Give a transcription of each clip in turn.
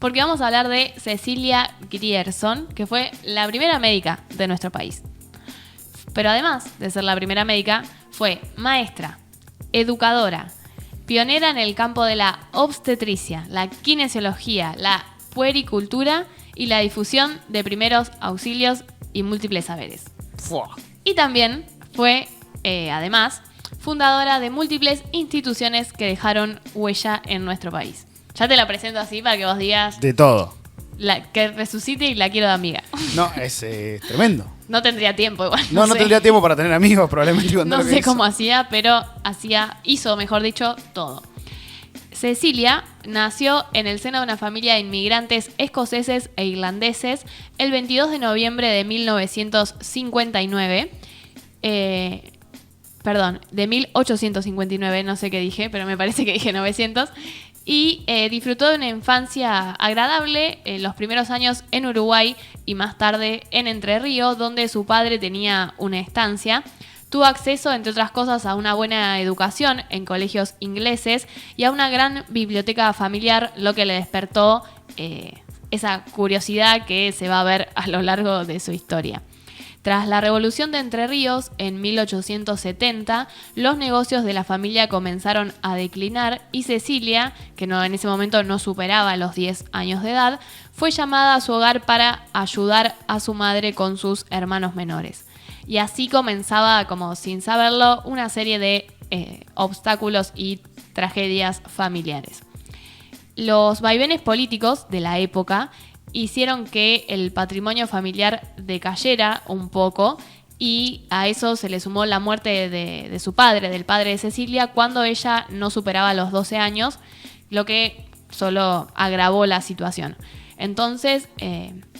Porque vamos a hablar de Cecilia Grierson, que fue la primera médica de nuestro país. Pero además de ser la primera médica, fue maestra, educadora, pionera en el campo de la obstetricia, la kinesiología, la puericultura y la difusión de primeros auxilios y múltiples saberes. Fua. Y también fue, además, fundadora de múltiples instituciones que dejaron huella en nuestro país. Ya te la presento así para que vos digas De todo. que resucite y la quiero de amiga. No, es tremendo. No tendría tiempo igual. No sé. tendría tiempo para tener amigos, probablemente. Con todo No lo que sé hizo. cómo hacía, pero hizo, mejor dicho, todo. Cecilia nació en el seno de una familia de inmigrantes escoceses e irlandeses el 22 de noviembre de 1959. De 1859, no sé qué dije, pero me parece que dije 900. Y disfrutó de una infancia agradable en los primeros años en Uruguay y más tarde en Entre Ríos, donde su padre tenía una estancia. Tuvo acceso, entre otras cosas, a una buena educación en colegios ingleses y a una gran biblioteca familiar, lo que le despertó esa curiosidad que se va a ver a lo largo de su historia. Tras la Revolución de Entre Ríos, en 1870, los negocios de la familia comenzaron a declinar y Cecilia, que en ese momento no superaba los 10 años de edad, fue llamada a su hogar para ayudar a su madre con sus hermanos menores. Y así comenzaba, como sin saberlo, una serie de obstáculos y tragedias familiares. Los vaivenes políticos de la época hicieron que el patrimonio familiar decayera un poco y a eso se le sumó la muerte de su padre, del padre de Cecilia, cuando ella no superaba los 12 años, lo que solo agravó la situación. Entonces,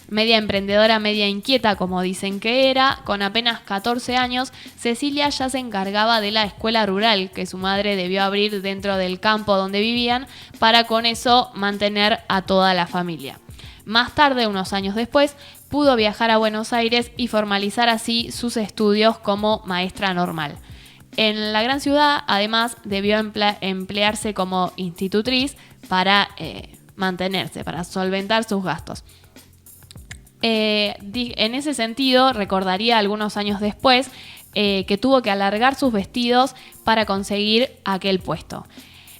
media emprendedora, media inquieta, como dicen que era, con apenas 14 años, Cecilia ya se encargaba de la escuela rural que su madre debió abrir dentro del campo donde vivían para con eso mantener a toda la familia. Más tarde, unos años después, pudo viajar a Buenos Aires y formalizar así sus estudios como maestra normal. En la gran ciudad, además, debió emplearse como institutriz para mantenerse, para solventar sus gastos. En ese sentido, recordaría algunos años después que tuvo que alargar sus vestidos para conseguir aquel puesto.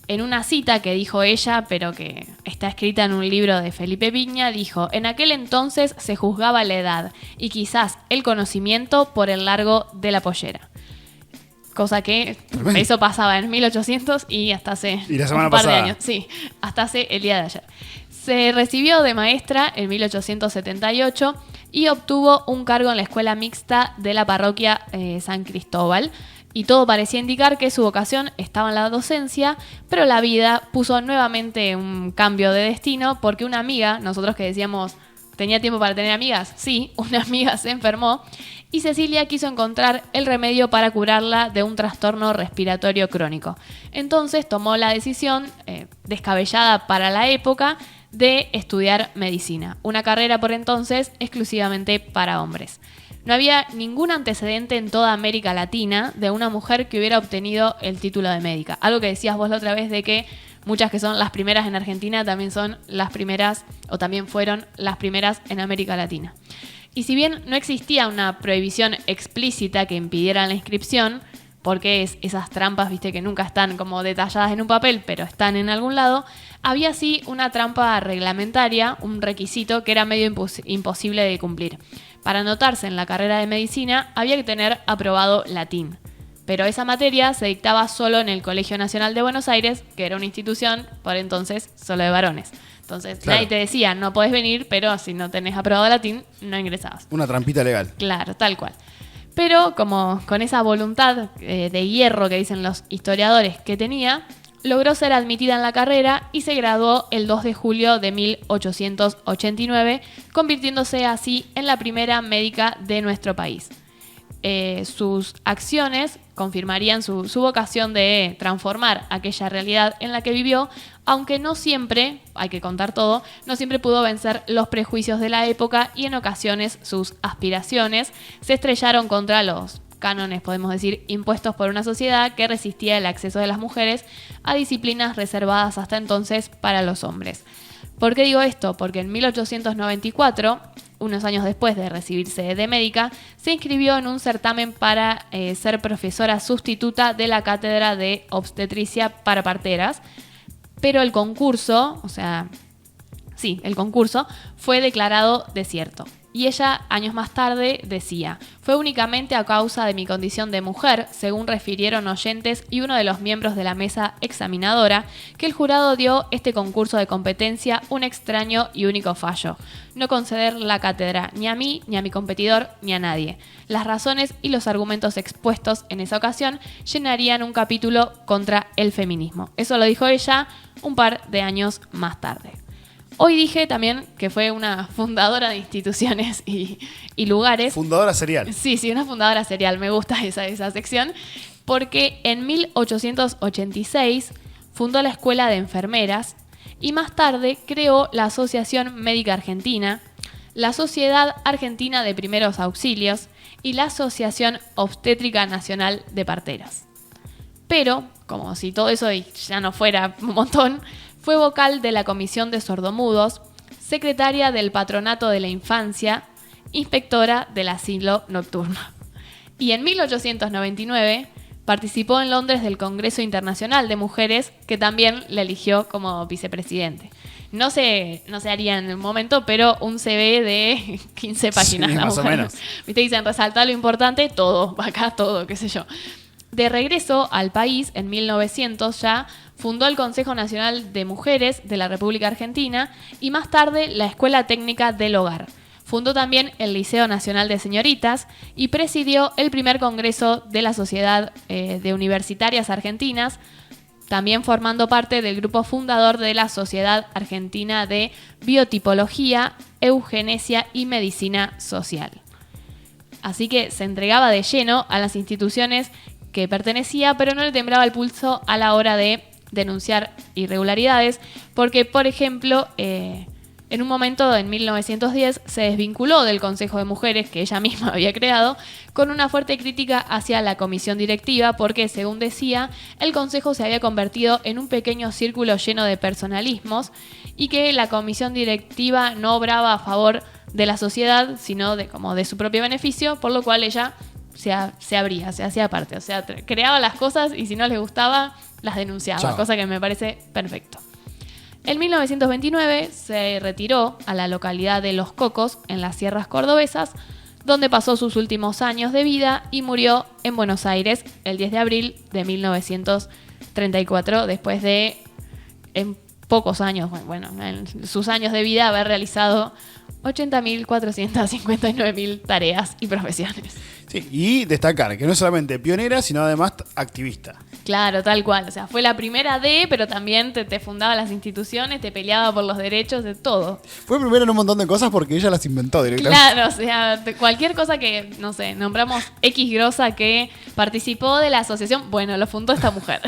En una cita que dijo ella, pero que está escrita en un libro de Felipe Piña, dijo: en aquel entonces se juzgaba la edad y quizás el conocimiento por el largo de la pollera. Cosa que eso pasaba en 1800 y hasta hace un par de años. Sí, hasta hace el día de ayer. Se recibió de maestra en 1878 y obtuvo un cargo en la escuela mixta de la parroquia San Cristóbal. Y todo parecía indicar que su vocación estaba en la docencia, pero la vida puso nuevamente un cambio de destino porque una amiga, nosotros que decíamos, ¿tenía tiempo para tener amigas? Sí, una amiga se enfermó y Cecilia quiso encontrar el remedio para curarla de un trastorno respiratorio crónico. Entonces tomó la decisión, descabellada para la época, de estudiar medicina, una carrera por entonces exclusivamente para hombres. No había ningún antecedente en toda América Latina de una mujer que hubiera obtenido el título de médica. Algo que decías vos la otra vez de que muchas que son las primeras en Argentina también son las primeras o también fueron las primeras en América Latina. Y si bien no existía una prohibición explícita que impidiera la inscripción, porque esas trampas, viste, que nunca están como detalladas en un papel, pero están en algún lado, había sí una trampa reglamentaria, un requisito que era medio imposible de cumplir. Para anotarse en la carrera de medicina había que tener aprobado latín, pero esa materia se dictaba solo en el Colegio Nacional de Buenos Aires, que era una institución por entonces solo de varones. Entonces nadie te decía, no podés venir, pero si no tenés aprobado latín, no ingresabas. Una trampita legal. Claro, tal cual. Pero como con esa voluntad de hierro que dicen los historiadores que tenía, logró ser admitida en la carrera y se graduó el 2 de julio de 1889, convirtiéndose así en la primera médica de nuestro país. Sus acciones confirmarían su vocación de transformar aquella realidad en la que vivió, aunque no siempre, hay que contar todo, no siempre pudo vencer los prejuicios de la época y en ocasiones sus aspiraciones se estrellaron contra los cánones, podemos decir, impuestos por una sociedad que resistía el acceso de las mujeres a disciplinas reservadas hasta entonces para los hombres. ¿Por qué digo esto? Porque en 1894, unos años después de recibirse de médica, se inscribió en un certamen para ser profesora sustituta de la cátedra de obstetricia para parteras, pero el concurso, el concurso fue declarado desierto. Y ella, años más tarde, decía: fue únicamente a causa de mi condición de mujer, según refirieron oyentes y uno de los miembros de la mesa examinadora, que el jurado dio este concurso de competencia un extraño y único fallo: no conceder la cátedra ni a mí, ni a mi competidor, ni a nadie. Las razones y los argumentos expuestos en esa ocasión llenarían un capítulo contra el feminismo. Eso lo dijo ella un par de años más tarde. Hoy dije también que fue una fundadora de instituciones y lugares. Fundadora serial. Sí, una fundadora serial. Me gusta esa sección. Porque en 1886 fundó la Escuela de Enfermeras y más tarde creó la Asociación Médica Argentina, la Sociedad Argentina de Primeros Auxilios y la Asociación Obstétrica Nacional de Parteras. Pero, como si todo eso ya no fuera un montón, fue vocal de la Comisión de Sordomudos, secretaria del Patronato de la Infancia, inspectora del asilo nocturno. Y en 1899 participó en Londres del Congreso Internacional de Mujeres, que también la eligió como vicepresidente. No se haría en el momento, pero un CV de 15 páginas. Sí, más o menos. Viste, dicen, resaltar lo importante, todo, acá todo, qué sé yo. De regreso al país, en 1900 ya, fundó el Consejo Nacional de Mujeres de la República Argentina y más tarde la Escuela Técnica del Hogar. Fundó también el Liceo Nacional de Señoritas y presidió el primer congreso de la Sociedad de Universitarias Argentinas, también formando parte del grupo fundador de la Sociedad Argentina de Biotipología, Eugenesia y Medicina Social. Así que se entregaba de lleno a las instituciones que pertenecía, pero no le temblaba el pulso a la hora de denunciar irregularidades, porque, por ejemplo, en un momento, en 1910, se desvinculó del Consejo de Mujeres, que ella misma había creado, con una fuerte crítica hacia la comisión directiva, porque, según decía, el Consejo se había convertido en un pequeño círculo lleno de personalismos y que la comisión directiva no obraba a favor de la sociedad, sino de su propio beneficio, por lo cual ella se abría, se hacía parte, o sea, creaba las cosas y si no les gustaba, las denunciaba. Chao. Cosa que me parece perfecto. En 1929 se retiró a la localidad de Los Cocos, en las sierras cordobesas, donde pasó sus últimos años de vida y murió en Buenos Aires el 10 de abril de 1934, después de, en pocos años, en sus años de vida, haber realizado 80.459.000 tareas y profesiones. Sí, y destacar que no es solamente pionera, sino además activista. Claro, tal cual. O sea, fue la primera pero también te fundaba las instituciones, te peleaba por los derechos, de todo. Fue primera en un montón de cosas porque ella las inventó directamente. Claro, o sea, cualquier cosa que, no sé, nombramos X grosa que participó de la asociación, bueno, lo fundó esta mujer.